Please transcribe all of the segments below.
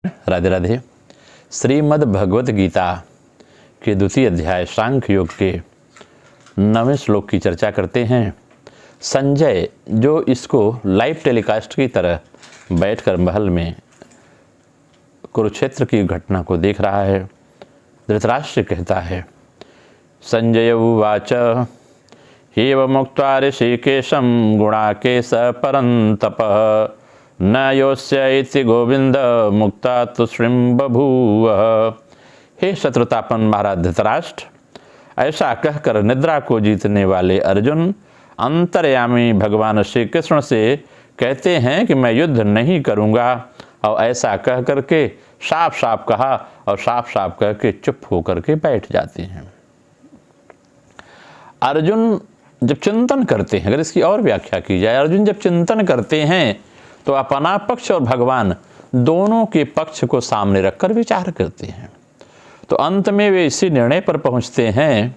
राधे राधे। श्रीमद् भगवत गीता के द्वितीय अध्याय सांख्य योग के 9वें श्लोक की चर्चा करते हैं। संजय जो इसको लाइव टेलीकास्ट की तरह बैठकर महल में कुरुक्षेत्र की घटना को देख रहा है। धृतराष्ट्र कहता है, संजय उवाच एव मुक्त्वा ऋषिकेशं गुणाकेश परन्तपः न योस्य इति गोविंद मुक्ता तुष्णिं बभूव। हे शत्रुतापन महाराज धृतराष्ट्र, ऐसा कहकर निद्रा को जीतने वाले अर्जुन अंतर्यामी भगवान श्री कृष्ण से कहते हैं कि मैं युद्ध नहीं करूंगा, और ऐसा कह करके साफ साफ कहा और साफ साफ कह के चुप होकर के बैठ जाते हैं। अर्जुन जब चिंतन करते हैं, अगर इसकी और व्याख्या की जाए, अर्जुन जब चिंतन करते हैं तो अपना पक्ष और भगवान दोनों के पक्ष को सामने रखकर विचार करते हैं। तो अंत में वे इसी निर्णय पर पहुंचते हैं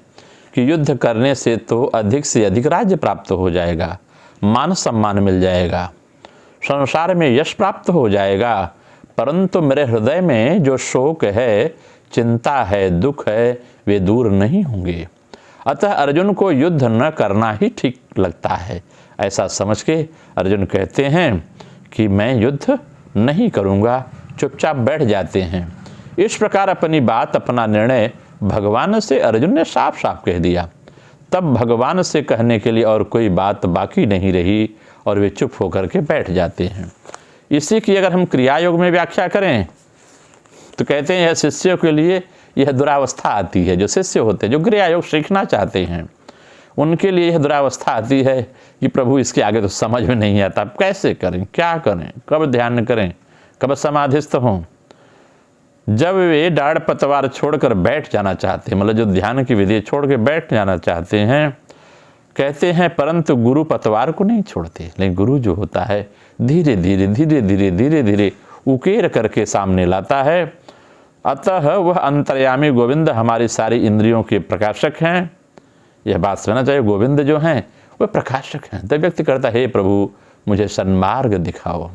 कि युद्ध करने से तो अधिक से अधिक राज्य प्राप्त हो जाएगा, मान सम्मान मिल जाएगा, संसार में यश प्राप्त हो जाएगा, परंतु मेरे हृदय में जो शोक है, चिंता है, दुख है, वे दूर नहीं होंगे। अतः अर्जुन को युद्ध न करना ही ठीक लगता है। ऐसा समझ के अर्जुन कहते हैं कि मैं युद्ध नहीं करूंगा, चुपचाप बैठ जाते हैं। इस प्रकार अपनी बात, अपना निर्णय भगवान से अर्जुन ने साफ साफ कह दिया। तब भगवान से कहने के लिए और कोई बात बाकी नहीं रही और वे चुप होकर के बैठ जाते हैं। इसी की अगर हम क्रिया योग में व्याख्या करें तो कहते हैं यह शिष्यों के लिए यह दुरावस्था आती है। जो शिष्य होते हैं, जो क्रिया योग सीखना चाहते हैं, उनके लिए यह दुरावस्था आती है कि प्रभु इसके आगे तो समझ में नहीं आता, कैसे करें, क्या करें, कब ध्यान करें, कब समाधिस्थ हों। जब वे डाढ़ पतवार छोड़कर बैठ जाना चाहते हैं, मतलब जो ध्यान की विधि छोड़ के बैठ जाना चाहते हैं, कहते हैं परंतु गुरु पतवार को नहीं छोड़ते। लेकिन गुरु जो होता है धीरे धीरे धीरे धीरे धीरे धीरे उकेर करके सामने लाता है। अतः वह अंतर्यामी गोविंद हमारी सारी इंद्रियों के प्रकाशक हैं। यह बात समझना चाहिए, गोविंद जो हैं वह प्रकाशक हैं। तब व्यक्ति करता है, हे प्रभु मुझे सन्मार्ग दिखाओ,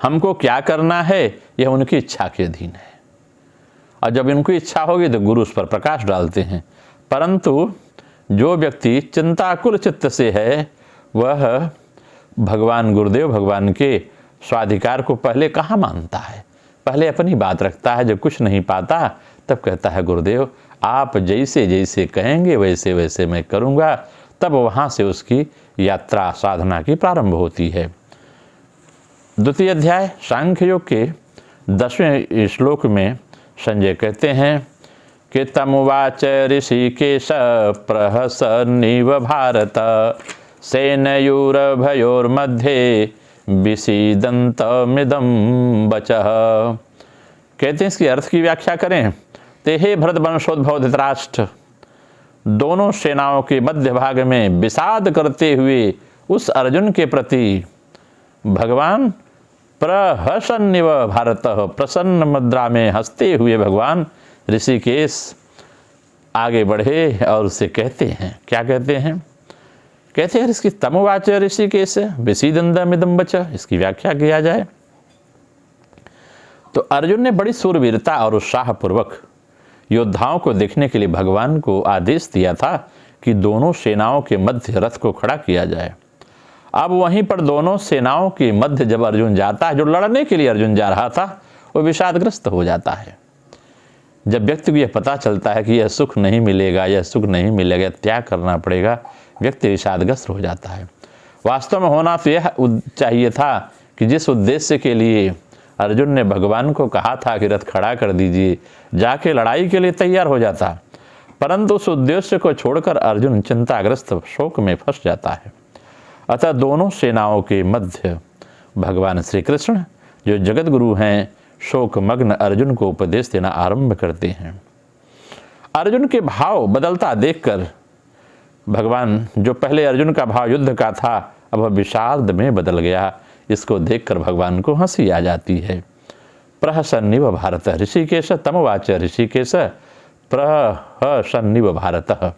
हमको क्या करना है, यह उनकी इच्छा के अधीन है। और जब उनकी इच्छा होगी तो गुरु उस पर प्रकाश डालते हैं। परंतु जो व्यक्ति चिंताकुल चित्त से है, वह भगवान गुरुदेव भगवान के स्वाधिकार को पहले कहाँ मानता है, पहले अपनी बात रखता है। जब कुछ नहीं पाता तब कहता है गुरुदेव आप जैसे जैसे कहेंगे वैसे वैसे मैं करूँगा। तब वहाँ से उसकी यात्रा साधना की प्रारंभ होती है। द्वितीय अध्याय सांख्य योग के 10वें श्लोक में संजय कहते हैं कि तमुवाच ऋषिकेश प्रहसन्निव भारत सेनयोरभयोर्मध्ये विसीदन्तमिदं वचः। कहते हैं इसकी अर्थ की व्याख्या करें ते हे भरत वंशोद्भव धृतराष्ट्र, दोनों सेनाओं के मध्य भाग में विषाद करते हुए उस अर्जुन के प्रति भगवान प्रहसन्निव भारत, प्रसन्न मुद्रा में हंसते हुए भगवान ऋषिकेश आगे बढ़े और उसे कहते हैं, क्या कहते हैं, कहते हैं इसकी तमुवाच ऋषिकेश विसीदन्तमिदं वचः। इसकी व्याख्या किया जाए तो अर्जुन ने बड़ी सूरवीरता और उत्साहपूर्वक योद्धाओं को देखने के लिए भगवान को आदेश दिया था कि दोनों सेनाओं के मध्य रथ को खड़ा किया जाए। अब वहीं पर दोनों सेनाओं के मध्य जब अर्जुन जाता है, जो लड़ने के लिए अर्जुन जा रहा था, वो विषादग्रस्त हो जाता है। जब व्यक्ति को यह पता चलता है कि यह सुख नहीं मिलेगा, यह सुख नहीं मिलेगा, त्याग करना पड़ेगा, व्यक्ति विषादग्रस्त हो जाता है। वास्तव में होना तो यह चाहिए था कि जिस उद्देश्य के लिए अर्जुन ने भगवान को कहा था कि रथ खड़ा कर दीजिए, जाके लड़ाई के लिए तैयार हो जाता, परंतु उस उद्देश्य को छोड़कर अर्जुन चिंताग्रस्त शोक में फंस जाता है। अतः दोनों सेनाओं के मध्य भगवान श्री कृष्ण जो जगत गुरु हैं, शोकमग्न अर्जुन को उपदेश देना आरंभ करते हैं। अर्जुन के भाव बदलता देखकर भगवान, जो पहले अर्जुन का भाव युद्ध का था, अब विषाद में बदल गया। इसको देखकर भगवान को हंसी आ जाती है। प्रहसन्निव भारत ऋषिकेश तमुवाच ऋषिकेश प्रहसन्निव भारत।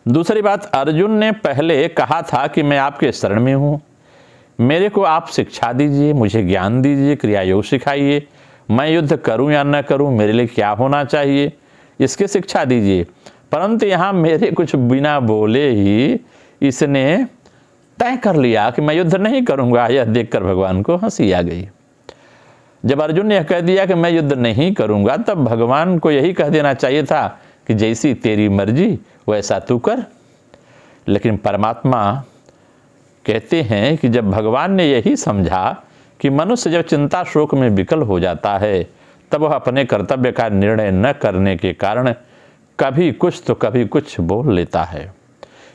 दूसरी बात, अर्जुन ने पहले कहा था कि मैं आपके शरण में हूँ, मेरे को आप शिक्षा दीजिए, मुझे ज्ञान दीजिए, क्रिया योग सिखाइए, मैं युद्ध करूं या न करूं, मेरे लिए क्या होना चाहिए, इसकी शिक्षा दीजिए। परंतु यहाँ मेरे कुछ बिना बोले ही इसने तय कर लिया कि मैं युद्ध नहीं करूंगा। यह देखकर भगवान को हंसी आ गई। जब अर्जुन ने कह दिया कि मैं युद्ध नहीं करूंगा, तब भगवान को यही कह देना चाहिए था कि जैसी तेरी मर्जी वैसा तू कर। लेकिन परमात्मा कहते हैं कि जब भगवान ने यही समझा कि मनुष्य जब चिंता शोक में विकल हो जाता है, तब वह अपने कर्तव्य का निर्णय न करने के कारण कभी कुछ तो कभी कुछ बोल लेता है।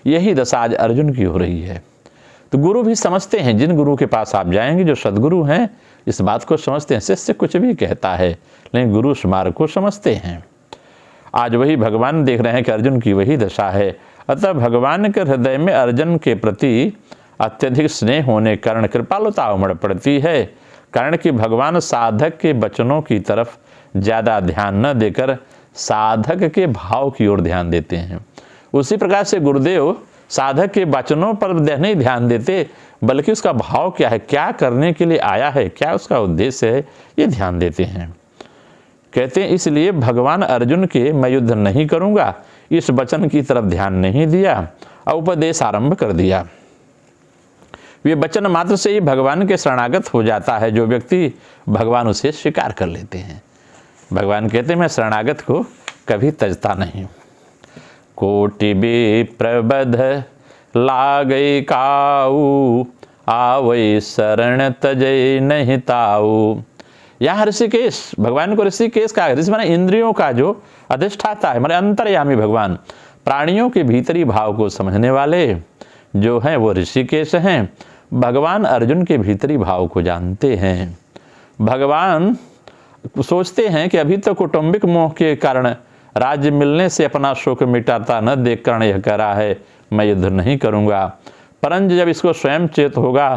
यही दशा आज अर्जुन की हो रही है। तो गुरु भी समझते हैं, जिन गुरु के पास आप जाएंगे, जो सदगुरु हैं, इस बात को समझते हैं। शिष्य कुछ भी कहता है, लेकिन गुरु उस मार्ग को समझते हैं। आज वही भगवान देख रहे हैं कि अर्जुन की वही दशा है। अतः भगवान के हृदय में अर्जुन के प्रति अत्यधिक स्नेह होने के कारण कृपालुता उमड़ पड़ती है। कारण कि भगवान साधक के वचनों की तरफ ज़्यादा ध्यान न देकर साधक के भाव की ओर ध्यान देते हैं। उसी प्रकार से गुरुदेव साधक के वचनों पर नहीं ध्यान देते, बल्कि उसका भाव क्या है, क्या करने के लिए आया है, क्या उसका उद्देश्य है, ये ध्यान देते हैं। कहते हैं इसलिए भगवान अर्जुन के मैं युद्ध नहीं करूंगा इस वचन की तरफ ध्यान नहीं दिया और उपदेश आरंभ कर दिया। ये वचन मात्र से ही भगवान के शरणागत हो जाता है। जो व्यक्ति भगवान उसे स्वीकार कर लेते हैं। भगवान कहते हैं मैं शरणागत को कभी तजता नहीं। कोटि विप्रबध लागई काऊ, आवै शरण तजय नहीं ताऊ। यहाँ ऋषिकेश, भगवान को ऋषिकेश का, ऋषि माने इंद्रियों का जो अधिष्ठाता है, माने अंतर्यामी भगवान, प्राणियों के भीतरी भाव को समझने वाले जो हैं वो ऋषिकेश हैं। भगवान अर्जुन के भीतरी भाव को जानते हैं। भगवान सोचते हैं कि अभी तो कौटुंबिक मोह के कारण राज्य मिलने से अपना शोक मिटाता न देख कर यह कह रहा है मैं युद्ध नहीं करूंगा। परंतु जब इसको स्वयं चेत होगा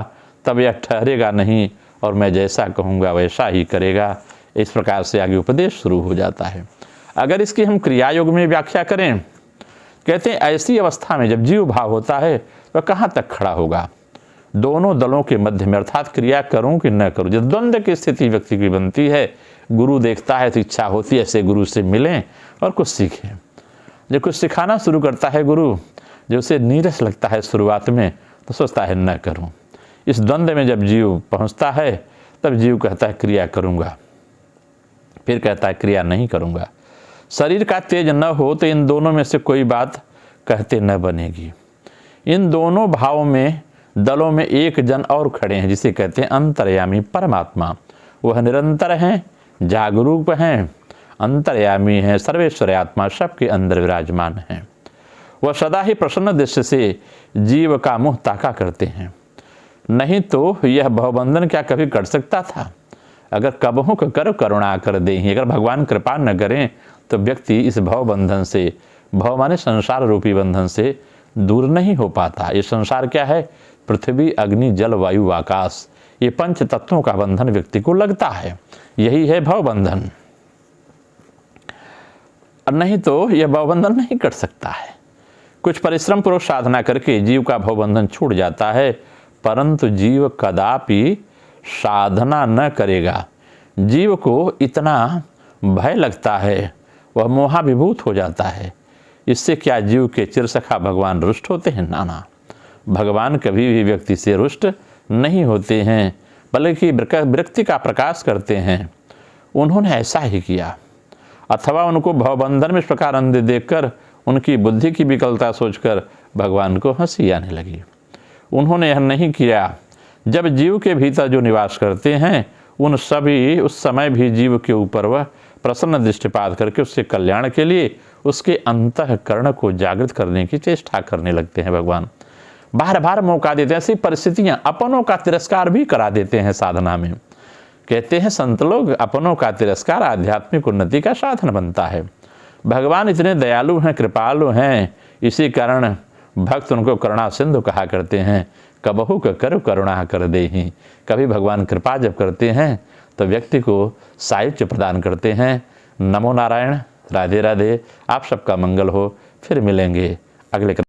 तब यह ठहरेगा नहीं और मैं जैसा कहूँगा वैसा ही करेगा। इस प्रकार से आगे उपदेश शुरू हो जाता है। अगर इसकी हम क्रिया योग में व्याख्या करें, कहते हैं ऐसी अवस्था में जब जीव भाव होता है वह कहाँ तक खड़ा होगा, दोनों दलों के मध्य में, अर्थात क्रिया करूं कि न करूं। जब द्वंद्व की स्थिति व्यक्ति की बनती है, गुरु देखता है तो इच्छा होती है ऐसे गुरु से मिलें और कुछ सीखें। जब कुछ सिखाना शुरू करता है गुरु, जो उसे नीरस लगता है शुरुआत में, तो सोचता है न करूं। इस द्वंद्व में जब जीव पहुंचता है तब जीव कहता है क्रिया करूंगा, फिर कहता है क्रिया नहीं करूंगा। शरीर का तेज न हो तो इन दोनों में से कोई बात कहते न बनेगी। इन दोनों भाव में दलों में एक जन और खड़े हैं जिसे कहते हैं अंतर्यामी परमात्मा। वह निरंतर हैं, जागरूक हैं, अंतर्यामी हैं, सर्वेश्वर आत्मा सबके अंदर विराजमान हैं। वह सदा ही प्रसन्न दृष्टि से जीव का मुँह ताका करते हैं। नहीं तो यह भवबंधन क्या कभी कर सकता था? अगर कबहू कर करुणा कर दें, अगर भगवान कृपा न करें तो व्यक्ति इस भवबंधन से, भव माने संसार रूपी बंधन से दूर नहीं हो पाता। ये संसार क्या है? पृथ्वी, अग्नि, जल, वायु, आकाश, ये पंच तत्वों का बंधन व्यक्ति को लगता है। यही है भवबंधन। नहीं तो यह भवबंधन नहीं कर सकता है। कुछ परिश्रम पूर्वक साधना करके जीव का भवबंधन छूट जाता है, परंतु जीव कदापि साधना न करेगा। जीव को इतना भय लगता है, वह मोहाभिभूत हो जाता है। इससे क्या जीव के चिरसखा भगवान रुष्ट होते हैं? नाना, भगवान कभी भी व्यक्ति से रुष्ट नहीं होते हैं, बल्कि विरक्ति का प्रकाश करते हैं। उन्होंने ऐसा ही किया। अथवा उनको भवबंधन में इस प्रकार अंधे देखकर उनकी बुद्धि की विकलता सोचकर भगवान को हंसी आने लगी। उन्होंने यह नहीं किया। जब जीव के भीतर जो निवास करते हैं उन सभी, उस समय भी जीव के ऊपर वह प्रसन्न दृष्टिपात करके उसके कल्याण के लिए उसके अंतःकरण को जागृत करने की चेष्टा करने लगते हैं। भगवान बार बार मौका देते हैं। ऐसी परिस्थितियां अपनों का तिरस्कार भी करा देते हैं साधना में। कहते हैं संत लोग, अपनों का तिरस्कार आध्यात्मिक उन्नति का साधन बनता है। भगवान इतने दयालु हैं, कृपालु हैं, इसी कारण भक्त उनको करुणा सिंधु कहा करते हैं। कबहू कर करुणा कर दे ही। कभी भगवान कृपा जब करते हैं तो व्यक्ति को सायुज्य प्रदान करते हैं। नमो नारायण, राधे राधे। आप सबका मंगल हो। फिर मिलेंगे अगले